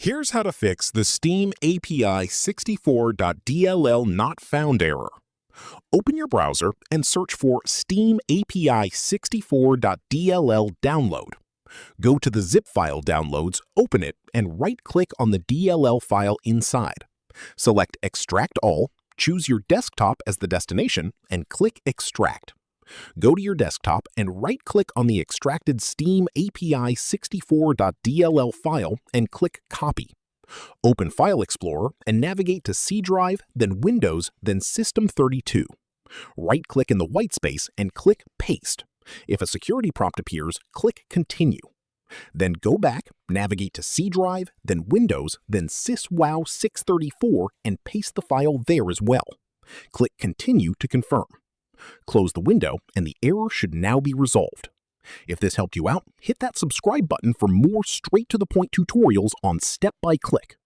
Here's how to fix the Steam API 64.dll not found error. Open your browser and search for Steam API 64.dll download. Go to the zip file downloads, open it, and right-click on the DLL file inside. Select Extract All, choose your desktop as the destination, and click Extract. Go to your desktop and right-click on the extracted Steam API 64.dll file and click Copy. Open File Explorer and navigate to C Drive, then Windows, then System32. Right-click in the whitespace and click Paste. If a security prompt appears, click Continue. Then go back, navigate to C Drive, then Windows, then syswow634 and paste the file there as well. Click Continue to confirm. Close the window and the error should now be resolved. If this helped you out, hit that subscribe button for more straight-to-the-point tutorials on step-by-click.